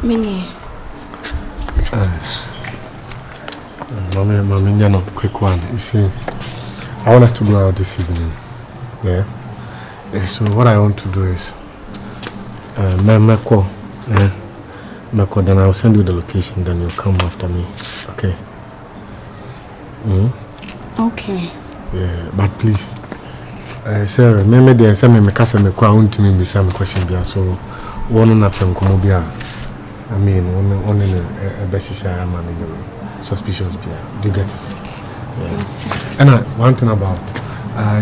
Mini. Mommy, quick one. You see, I want us to go out this evening. Yeah? So what I want to do is, Meko, then I'll send you the location, then you'll come after me. Okay? Okay. Yeah, but please, sir, remember the same Mikasa Meko, I want to me some question, so one up from Komobia. I mean, one in a Beshishire man, suspicious beer. Do you get it? Yeah. And one thing about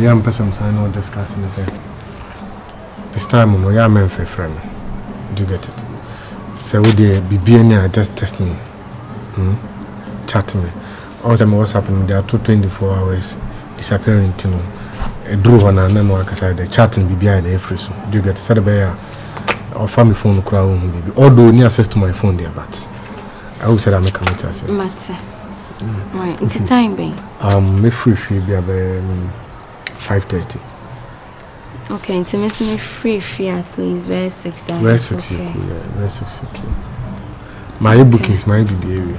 young persons I know discussing is this time we are men for friend. Do you get it? So with the BBN just test me, chat me. Also, what's happening? There are 24 hours disappearing. You know, a drew on and then like I said, the chatting BBI the free. So do you get it? Said or family phone crowd baby. Although any access to my phone there, but I will say that I make a message. Matter. Right. It's time, babe. Me free be about 5:30. Okay, into me free at least very 6. Very 6, yeah, very 6. My book is my BBA.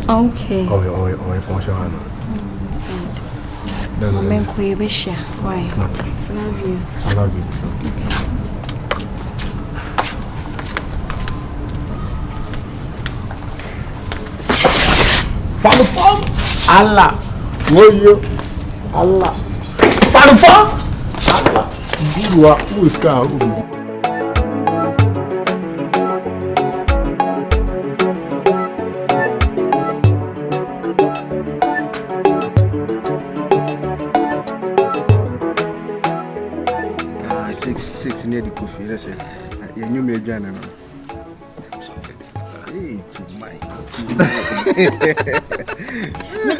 Okay. Oh, if I want I'm going to be sure. Why? Love you. I love you too. Farufam Allah woyo Allah Farufam Allah Diwa uska ubi six near the coffee. Let's say you knew me again. Hey, to my.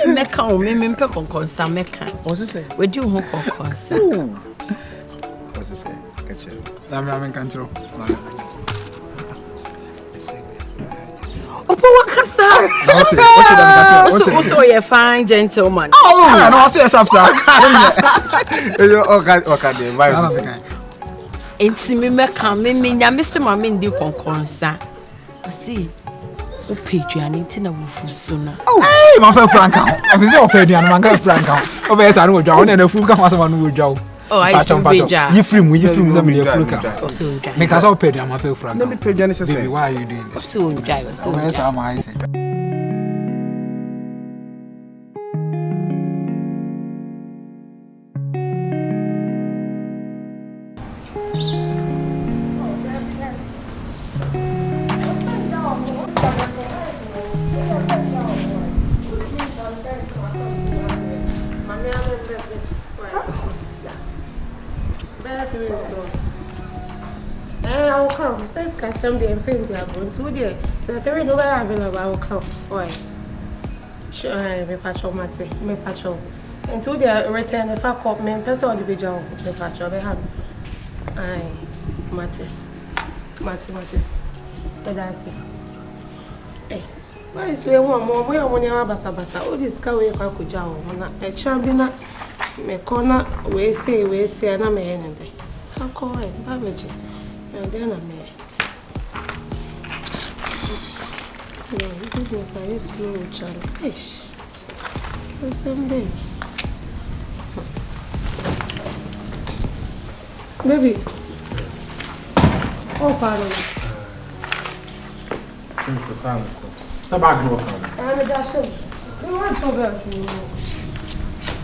Me can me pe konkonsa me kan. What's it say? We do ho konkonsa. What's it say? Catch it. I'm control. Opo wakasa. Also you fine gentleman. Oh, no, I see yourself, sir. Okay, the advice. Enti me kan me nyame se ma me ndi konkonsa. See. O peduane ti na wo fuso na. Hey, my friend Franka. I be say o peduane man ka Franka. O be say no dwa, o na fu ka ma no dwa. Oh, I see beja. You free me za me fu ka. So dwa. Me ka say o peduane my friend Franka. No me peduane say. Baby, why are you doing this? So dwa, so. O be say ma I say. Someday I'm feeling we are going to there. So if there no available, I will come. Why? Sure, me patrol mate, me patrol. And so they are return if I call me person on the big job, me patrol they have. Aye, mate. What I say? Hey, why is we one more? We are one year basa. All this car we can go jaw. A champion, me corner. We say, and I'm anything. I call it, babaji. And then I'm no, business are slow, child. Ish. The same day. Baby. Oh, pardon. Stop back no. I'm a dash. You want to go to me?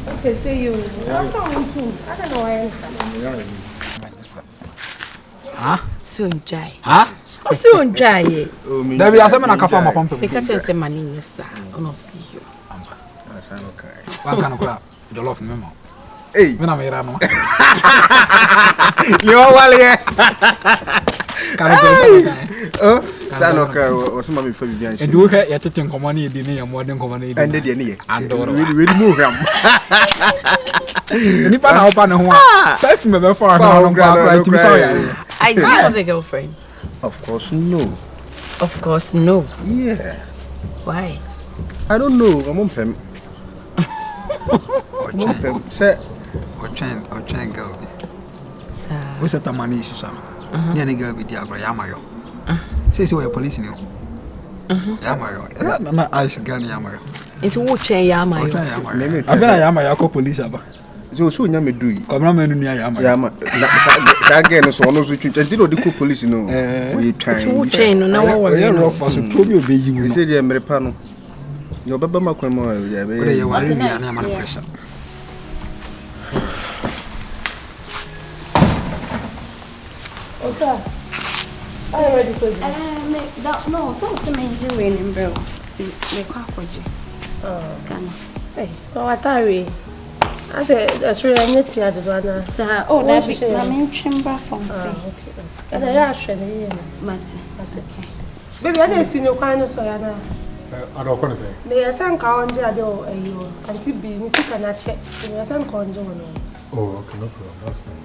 Okay, see you. I'm coming too. I don't know why I'm coming. Huh? So dry. Huh? So dry. There be asem na kafa ma pump. They catch us money yes, I no see you. That's okay. One can go jollof me ma. Hey, me na me ra no. You wale. Can go. Say okay, o se ma me fa bibian si. E do hwe ye tete nkomo na edi ne ye mo de nkomo na edi. Ende de ne ye. Andoro. We mu hwam. Ni pa na opa ne ho a. Life me be for no kwa ti so ya. I do have a girlfriend. Of course no. Of course no. Yeah. Why? I don't know. I'm on pem. Say o chen girl. Sir. We set money issue sam. ne ne girl bi di agro yamayo say we police ni o yamayo na Aisha girl yamayo Into wo twen yamayo afena yamayo ko police aba so nya medu yi kamera menu ni yamayo yama sa again no so no so twin tenti no di ko police no we try wo twen no na wo we rough so to bi obeyi mu we say dey merepa no yo baba makwan mo ya be ye wari ni ana man pressure Okay. I'm ready for you. No, some injury in bro. See, me kwakoje. Scan. Hey, what are we? I said, that's really a net here, the one. Sir, oh, that be my main chamber from sea. And I actually, Mate. baby, I didn't see no kind of soya now. I don't want to say. They are saying, "Can't you and see business can I check?" They are saying, "Can't you?" Oh, okay, no problem. That's fine.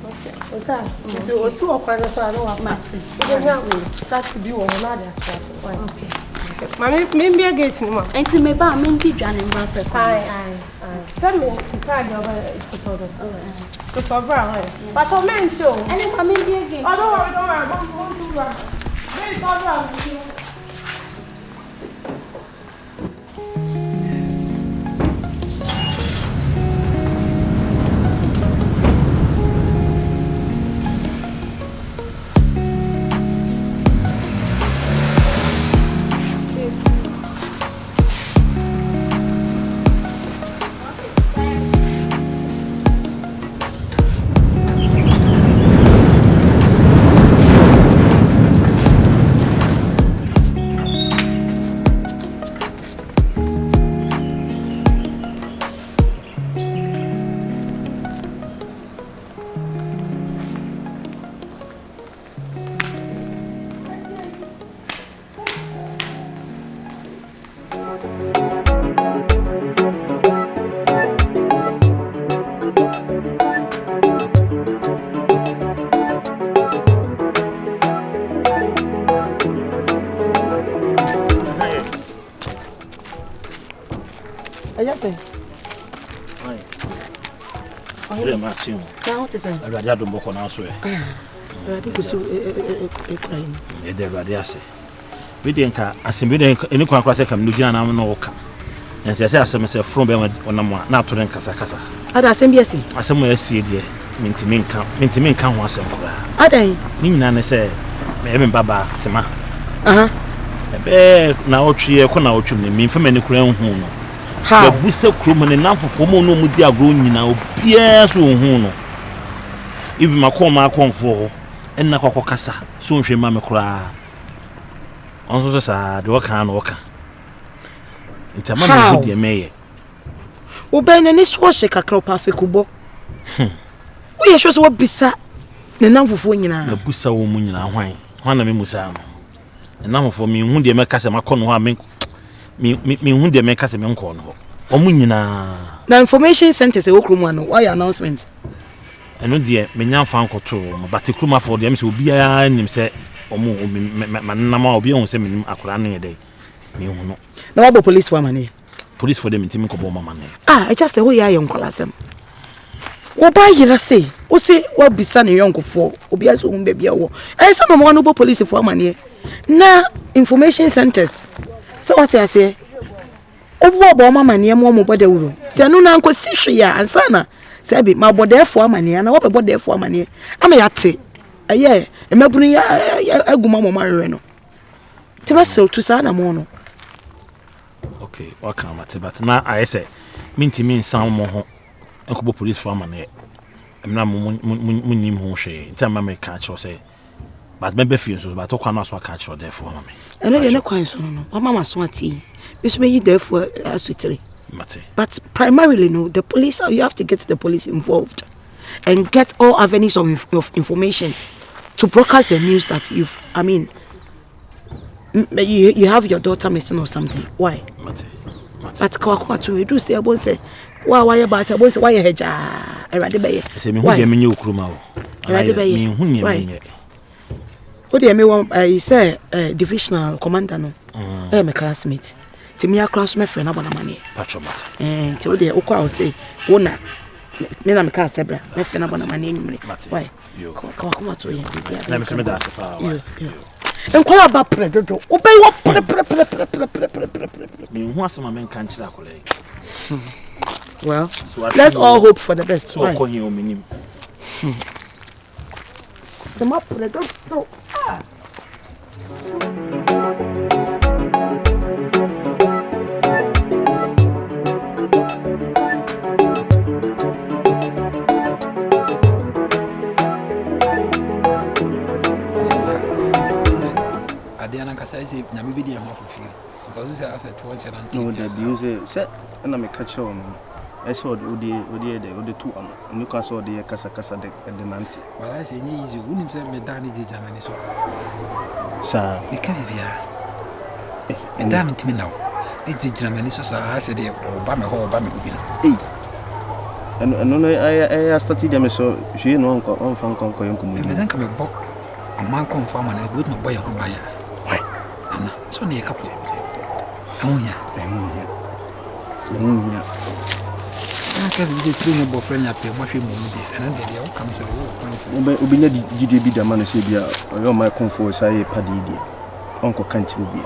Okay, so you also a kind of soya, no, Mate. you don't have that's to be one another. Okay. Maybe I get him. And to me, ba me di dwane mba pe ko. Aye. Tell me, you can't go to the to Fabra. But I meant to. And if I me be again. Oh, don't worry. Don't do that. Very Fabra. Now what is it? I rather don't book on our way. I think so. Crying. They're rather say. We didn't any conquest come Lujan and Noka. And says, I say, from them on not to rent Casacasa. At the same BSc. I somewhere see dear, Mintimin can once and cry. I don't. Nina say, Maybe Baba, Tima. Uh-huh. A bear now tree, a corner to me from any crown who. How? We sell crewman enough for more no mudia growing now, Pierre Suno. Even my call my comfort, and Nako Casa, soon she mamma cry. Also, sir, the work and worker. It's a man dear mayor. Obey any swash a cacropafe kubo. We are sure what beside the number for you now. The Bussa woman in our wine, one of me Musam. And now for me, whom they make us a macon who make me whom they make us a mancon. Omunina. The information centers a Okrumano. Why announcement? And no dear, me young fan control, but the cruma for them will be a name say, or more, Manama will be on sending a cranny a day. Me no. Now, about police for money. Police for them in Timiko money. I just say, we are young Colasem. What buy you say? Who say, what be son a young for? Obia's own baby. And some one about police for money. Now, information centers. So what I say? Obo mama near more body uru. Say no uncle Sishia and Sana. Say be my body for money and I hope about there for money. I'm a yate. A year, a mabri a gumamo marino. Tibaso to Sana mono. Okay, welcome at but now I say, Minty means some more. Uncle police for money. I'm not munim hoshe. Tell mamma catch or say. But maybe few so but talk on us what catch or there for me. And then no quite so no. Mama swati. This may you therefore sweetly. But primarily, no, the police, you have to get the police involved and get all avenues of information to broadcast the news that you have your daughter missing or something. Why? But Kawakuma to do say, I won't say, why about I won't say, why a hedge? I rather bay. Say me who you mean you cruma. I rather bay. Why? What do you mean? I say, divisional commander, no, I'm a classmate. To me, I cross my friend about money. Patrol matter. And to the Oka say, Wona, Me na me ka sebra. Me fe na bona mane nyimre. Why? Yo. Come to you. Na me se me da se pa. En kwala ba predodo. Obey wo pre. Me hu asema men kan kira akola. Well, let's all hope for the best. So ko hin o minim. Sama predodo. Ah. Adiana kasa ise nyame bi di e ho afofie because say as a 2017 no that you say na me catch on I saw odi two am no ka so odi kasa de nanti but I say ni easy unim say me da ni di Germany so sa me ka bia e da me timi now e di Germany so sa I say de oba me obi no no I started them so she no on fan kon yankum me zan ka me bo man kon fa man e good me boy ho ba ya why ana so ne couple amunya aka bi se tru ne boyfriend ya pe mo hwe mo mu de ana de ya o kam so o obi na gide bi da man se bia o my comfort say padi di onko kanchi obi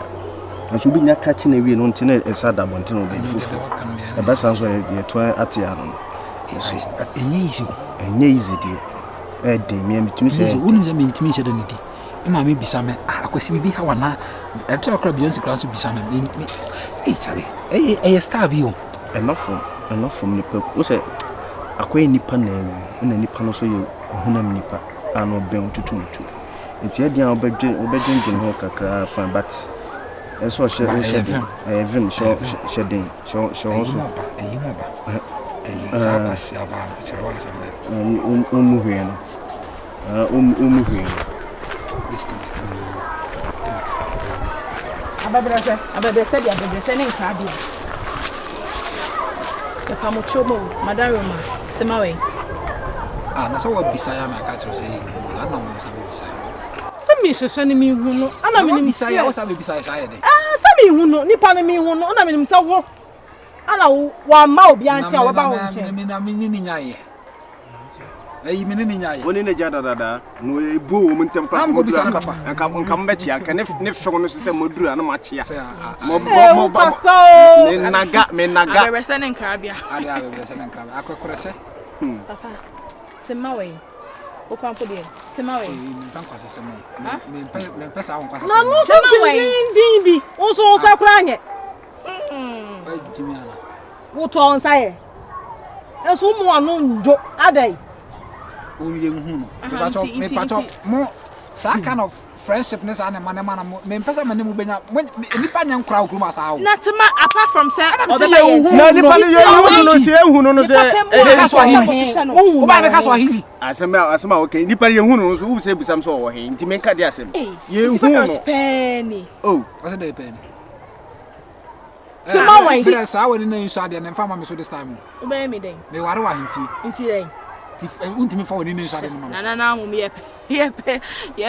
a so bi nya ka chi na wie no ntine e sa da bonte no be fufu e ba san so ye to ate ya no enye easy di e de mi mitimi se unim se mitimi se da ni di ma me bisa me akwasi bi ha wana e to akra Beyonce class bisa me chale star bi o enough from the people wo say akwai nipa na nipa no so ye hunam nipa ano ben tututu enti adia obedwen ho kakra fan but eso she even so she den so Abebrese ne nkrabia. The pamuchomo, Madaroma, Semawe. Na so wa bisaya ma ka tro say na na mo sabe bisaya. Sami hwehwe mi hu no. Ana me nim bisaya wo sabe bisaya say de. Sami hu no, nipa ne mi hu no. Ana me nim sa wo. Ana wa ma obi anche a wo ba wo nche. Na mi ni nyaye. Ayi me ni nyaye. Woni ne jada dada no e bu wo ntem pa. Am go bisaya papa. Nka mbe chia ka ne fe no se moduru ana ma chia. Mo ba me naga. Abebrese ne nkrabia. Abebrese ne nkrabia. Akwekore se. Papa. Semawe. Okwampo de. Semawe. Me pan kwase se mo. Me pesa won kwase se. Na no so din bi. Onso sa kura anye. Ba jimi ana. Wo to onsa ye. Enso mo anu njo adai. Onye hu no. Me pacho mo sa kind of friendship ne sa na mana me pesa mane mu benya nipa nya nkura okuru ma sa wo. Na tema apart from say na nipa ne ye hu no se ehu no se ka so ahili. Wo ba me ka so ahili. Asema okay nipa ye hu no so wo se busam so wo he nti me ka de asem. Ye hu no. Penny. Oh, what's the penny? Sema wa ndi. Sa wo ni na nsu ade na mfa ma me so this time. Wo be me den. Me ware wa hemfie. Nti den. Untimi fa wo ni nsu ade na ma. Na mu ye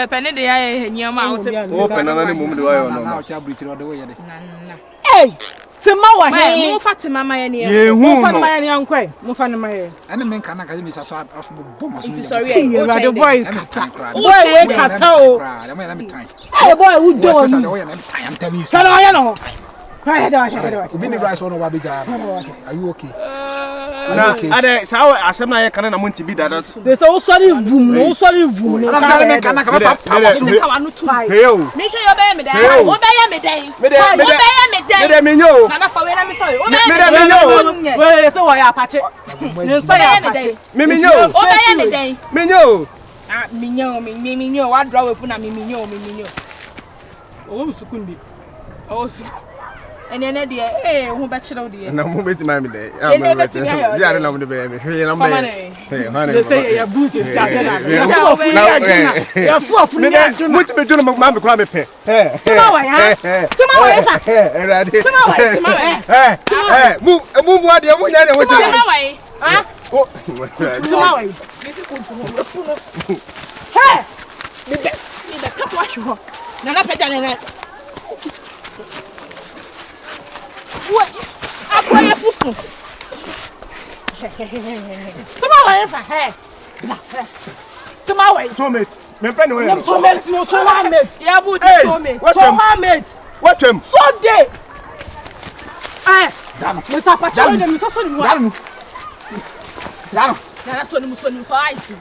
pe ne de ya nyama wo se. Wo pe na ne mum de wa yo no. Na o cha bridge ro de wo ye de. Na. Hey! Sema wa he. Mo Fatima ma ye ne. Ye hu Mo fa na ma ye ne ankwe. Mo fa na ma ye. Ene men kana ka mi sa so afu bo ma so. Nti sorry. The boy kasa. Boy We kasa o. Hey boy, who do? I'm telling you. Kana ya no. Right there. Obi ni rice on Obabija. Are you okay? Na ade sawo asem na ye kana na monti bi dada. They say sorry vum no. Ana sa me kana ka pa Se ka wanu tu. Hey o. Me hwe yo be me den. Wo be ye me den. Me de me nyo. Na fa we na me fa we. Me nyo. We say wa ya pache. They say ya pache. Me nyo. Wo be ye me den. Me nyo. Ah me nyo. Wa draw we fu na me nyo. O sukundi. Oh so. Ene de ho be kire wo de. Na mo beti ma me de. Ya na mo de be me. Hwe na me. Hey, hane. They say ya boost is that na. Ya fu afu ni adu. Mo ti be do no ma me kura me pe. Tuma wa ya. Tuma wa ya fa. Erade. Tuma wa. Mu ade mo nya de wo ti. Tuma wa. Ah? Oh. Tuma wa. Hey! Me be ka wa hwo. Na peja ne. What? Akwa ya fusu. Tomorrow if I had. Tomorrow. Soulmate. Me pen we. Soulmate no soulmate. Yeah, but soulmate. Soulmate. What him? Sunday. Mr. Pacha, you so Danu. Nana so ni so ice.